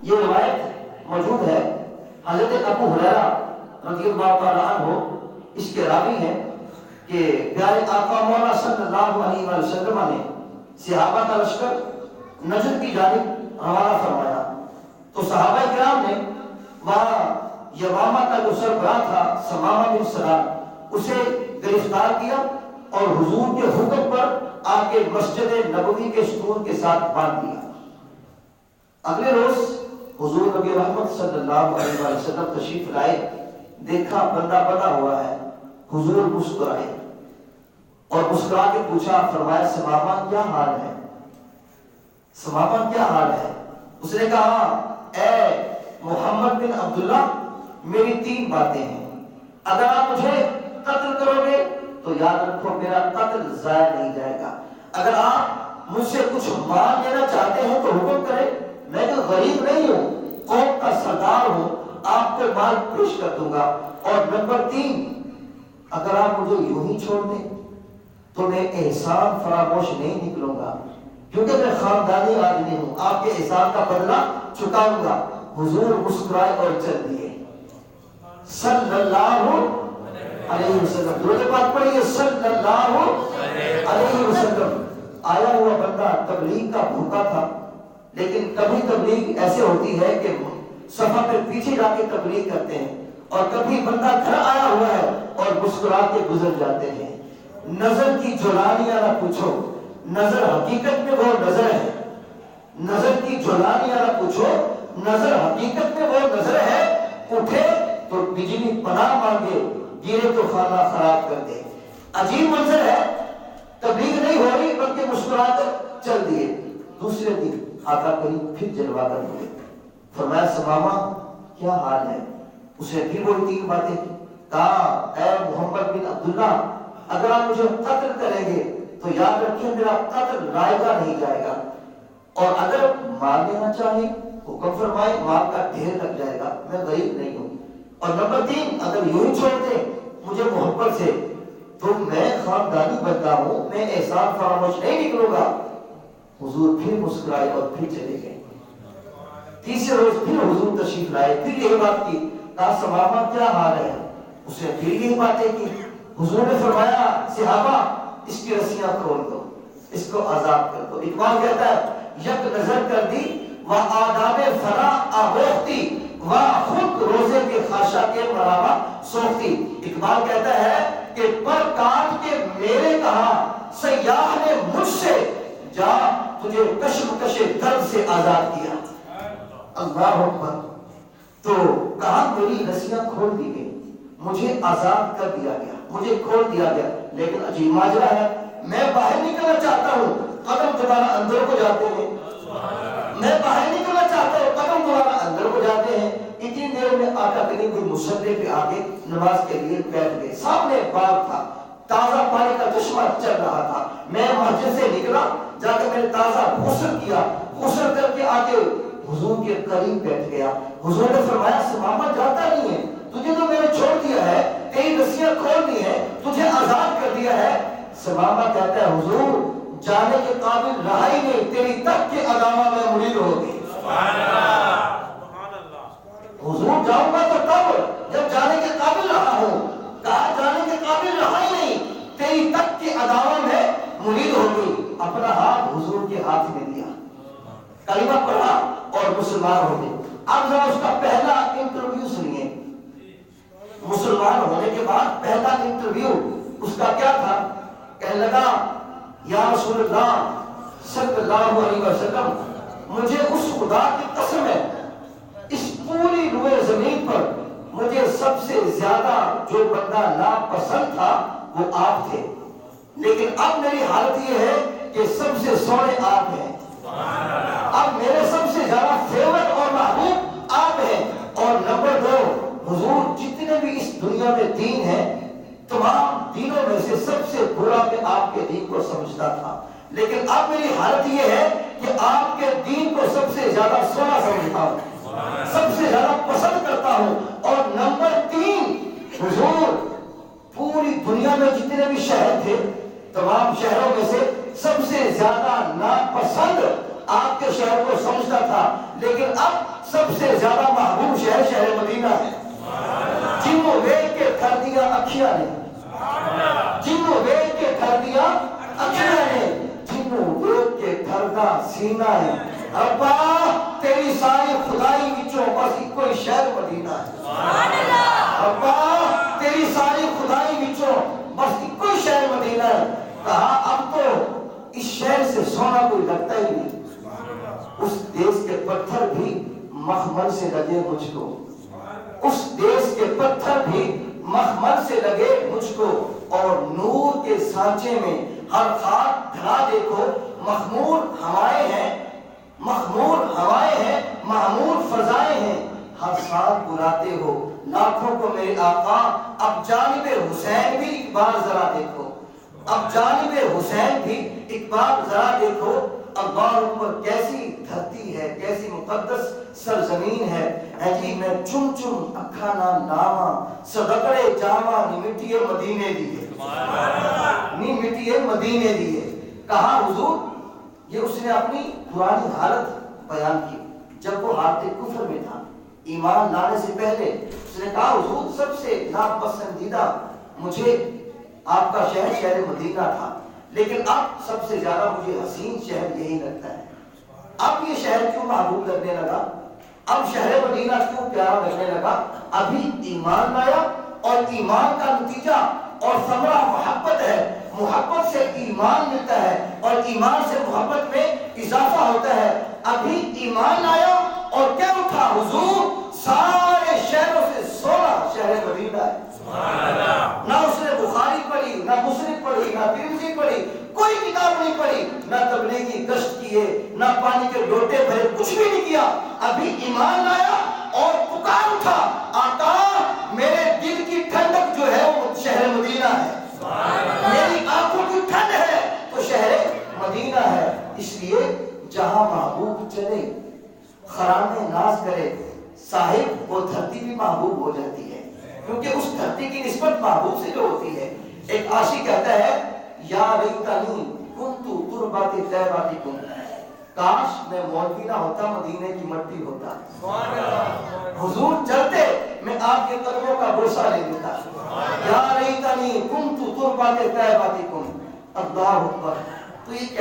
یہ روایت موجود ہے، حضرت ابو ہریرہ رضی اللہ تعالیٰ عنہ اس کے راوی ہیں کہ پیارے آقا مولا صلی اللہ علیہ وسلم نے صحابہ کا لشکر نجد کی جانب روانہ فرمایا، تو صحابہ کرام نے وہاں یمامہ کا جو سربراہ تھا ثمامہ بن سلام اسے گرفتار کیا اور حضور کے حکم پر آ کے مسجد نبوی کے ستون کے ساتھ باندھ دیا۔ اگلے روز حضور نبی رحمت صلی اللہ علیہ وسلم تشریف لائے، دیکھا بندہ بندہ ہوا ہے، حضور مسکرائے اور مسکرا کے پوچھا، فرمایا ثمامہ کیا حال ہے؟ ثمامہ کیا حال ہے؟ اس نے کہا، اے محمد بن عبداللہ میری 3 باتیں ہیں، اگر آپ مجھے قتل کرو گے تو یاد رکھو میرا قتل ضائع نہیں جائے گا، اگر آپ مجھ سے کچھ مال لینا چاہتے ہیں تو حکم کریں، میں تو غریب نہیں ہوں، قوم کا سردار ہوں، آپ کو مال پیش کر دوں گا، اور نمبر 3 اگر آپ مجھے یوں ہی چھوڑ دیں تو میں احسان فراموش نہیں نکلوں گا، کیونکہ میں خاندانی آدمی ہوں، آپ کے احسان کا بدلہ چکاؤں گا۔ حضور مسکرائے اور چل دیے صلی اللہ علیہ وسلم۔ درود پاک پڑھیے صلی اللہ علیہ وسلم۔ آیا ہوا بندہ تبلیغ کا بھوکا تھا، لیکن کبھی تبلیغ ایسے ہوتی ہے کہ صفحہ پہ پیچھے جا کے تبلیغ کرتے ہیں، اور کبھی بندہ گھر آیا ہوا ہے اور مسکرا کے گزر جاتے ہیں۔ نظر کی جولانیاں نہ پوچھو، نظر حقیقت میں وہ نظر ہے، نظر کی جولانیاں نہ پوچھو، نظر حقیقت میں وہ نظر ہے، اٹھے تو بجلی پناہ مانگے، گرے تو خانہ خراب کر دے۔ عجیب منظر ہے، تبلیغ نہیں ہو رہی بلکہ مسکرا کر چل دیے۔ دوسرے دن آقا کریم پھر جلوہ کر ہوئے، فرمایا ثمامہ کیا حال ہے؟ اسے پھر وہی 3 باتیں کی، کہا اے محمد بن عبداللہ اگر آپ مجھے قتل کریں گے تو یاد رکھیں میرا قتل رائگاں نہیں جائے گا، اور اگر مال لینا چاہیں حکم فرمائے، مال کا ڈھیر لگ جائے گا، میں غریب نہیں ہوں، اور نمبر 3 اگر یوں ہی چھوڑ دیں مجھے محبت سے تو میں خاندانی بندہ ہوں، میں احسان فراموش نہیں نکلوں گا۔ حضور پھر مسکرائے اور پھر چلے گئے۔ تیسرے روز پھر حضور تشریف لائے، پھر یہی بات کی، کہا ثمامہ کیا حال ہے؟ اس نے پھر یہی باتیں کی۔ حضور نے فرمایا صحابہ اس کی رسیاں کھول دو، اس کو آزاد کر دو۔ اقبال کہتا ہے یک نظر کر دی و آداب فنا آغوختی و خود روزے کے خاشہ کے مرامہ سوختی۔ اقبال کہتا ہے کہ پر کاٹ کے میرے کہا سیاح نے مجھ سے جا تجھے کشمکش درد سے آزاد کیا۔ اللہ اکبر۔ تو کہا میری رسیاں کھول دی گئی، مجھے آزاد کر دیا گیا، مجھے کھول دیا گیا، لیکن عجیب ماجرا ہے، میں باہر نکلنا چاہتا ہوں، قدم دوبارہ اندر کو جاتے ہیں، میں باہر نکلنا چاہتا ہوں، قدم دوبارہ اندر کو جاتے ہیں۔ اتنی دیر میں آقا کریم کوئی مصلی پہ آگے نماز کے لیے بیٹھ گئے، سامنے باغ تھا، تازہ پانی کا چشمہ چل رہا تھا، میں مسجد سے نکلا، جا کے میں نے تازہ غسل کیا، غسل کر کے آگے حضور کے قریب بیٹھ گیا۔ حضور نے فرمایا ثمامہ جاتا نہیں ہے، تجھے تو میں نے چھوڑ دیا ہے، تیری رسیاں کھول دی ہیں، تجھے آزاد کر دیا ہے۔ ثمامہ کہتا ہے حضور جانے کے قابل رہا ہی نہیں، تیری تک کے علامہ میں مرید ہو گئی۔ حضور جاؤں گا تو کب؟ جب جانے کے قابل رہا ہوں۔ کہا جانے کے قابل رہا ہی نہیں، تیری تک کے علامہ میں مرید ہو گئی۔ اپنا ہاتھ حضور کے ہاتھ میں دیا، کلمہ پڑھا اور مسلمان ہو گئے۔ اب ذرا اس کا پہلا انٹرویو سنیے، مسلمان ہونے کے بعد پہلا انٹرویو اس کا کیا تھا؟ کہنے لگا یا رسول اللہ صلی اللہ علیہ وسلم مجھے اس خدا کی قسم ہے اس پوری روئے زمین پر مجھے سب سے زیادہ جو بندہ ناپسند تھا وہ آپ تھے، لیکن اب میری حالت یہ ہے کہ سب سے سونے آپ ہیں، اب میرے سب سے زیادہ فیورٹ اور محبوب آپ ہیں، اور نمبر 2 حضور جتنے بھی اس دنیا میں دین ہیں تمام دینوں میں سے سب سے برا میں آپ کے دین کو سمجھتا تھا، لیکن اب میری حالت یہ ہے کہ آپ کے دین کو سب سے زیادہ سونا سمجھتا ہوں، سب سے زیادہ پسند کرتا ہوں، اور نمبر 3 حضور پوری دنیا میں جتنے بھی شہر تھے تمام شہروں میں سے سب سے زیادہ ناپسند آپ کے شہر کو سمجھتا تھا، لیکن اب سب سے زیادہ محبوب شہر شہر مدینہ ہے۔ جنوں ویگ کے کر دیا اکھیاں نے، جنوں ویگ کے کر دیا اکھیاں نے، جنوں ویگ کے کردہ سینہ ہے۔ ربا تیری ساری خدائی وچوں بس ایک ہی شہر مدینہ ہے۔ ربا تیری ساری خدائی وچوں بس ایک ہی شہر مدینہ ہے۔ کہا اب تو اس شہر سے سونا کوئی لگتا ہی نہیں۔ اس دیس کے پتھر بھی مخمل سے لگے مجھ کو، اس دیس کے پتھر بھی مخمل سے لگے مجھ کو، اور نور کے سانچے میں ہر خاک دھرا دیکھو، مخمور ہوائیں ہیں، مخمور ہوائیں ہیں، معمور فضائیں ہیں، ہر ساتھ بلاتے ہو لاکھوں کو میرے آقا۔ اب جانب حسین بھی ایک بار ذرا دیکھو، اب جانب حسین بھی ایک بار ذرا دیکھو، اللہ اوپر کیسی دھرتی ہے، کیسی مقدس سرزمین ہے۔ اے جی میں چم چم اکھانا ناما صدقڑے جاما نی مٹی مدینے دیئے، نی مٹی مدینے دیئے۔ کہا حضور، یہ اس نے اپنی پرانی حالت بیان کی جب وہ حالت کفر میں تھا، ایمان لانے سے پہلے۔ اس نے کہا حضور سب سے ناپسندیدہ مجھے آپ کا شہر شہر مدینہ تھا، لیکن اب سب سے زیادہ مجھے حسین شہر یہی لگتا ہے۔ اب یہ شہر کیوں محبوب لگنے لگا، اب شہر مدینہ کیوں پیارا لگنے لگا؟ ابھی ایمان لایا، اور ایمان کا نتیجہ اور ثمرہ محبت ہے، محبت سے ایمان ملتا ہے، اور ایمان سے محبت میں اضافہ ہوتا ہے۔ ابھی ایمان لایا اور کیا اٹھا حضور، سارے شہروں سے سونا شہر مدینہ ہے۔ نہ اس نے بخاری پڑھی، نہ مسلم پڑھی، نہ ترمذی پڑھی، کوئی کتاب نہیں پڑھی، نہ تبلیغی گشت کیے، نہ پانی کے لوٹے بھرے، کچھ بھی نہیں کیا۔ ابھی ایمان لایا اور پکار اٹھا، آقا میرے دل کی ٹھنڈک جو ہے وہ شہر مدینہ ہے، میری آنکھوں کی ٹھنڈ ہے تو شہر مدینہ ہے۔ اس لیے جہاں محبوب چلے خرانے ناز کرے، صاحب وہ دھرتی بھی محبوب ہو جاتی ہے، کیونکہ اس دھرتی کی نسبت محبوب سے جو ہوتی ہے۔ ایک عاشق کہتا ہے یا لیتنی کنت تربات طیباتکم، کاش میں مولوی نہ ہوتا، مدینے کی مٹی ہوتا، حضور چلتے میں آپ کے قدموں کا بوسہ لے لیتا۔ یا لیتنی کنت تربات طیباتکم، اللہ اکبر۔ تو یہ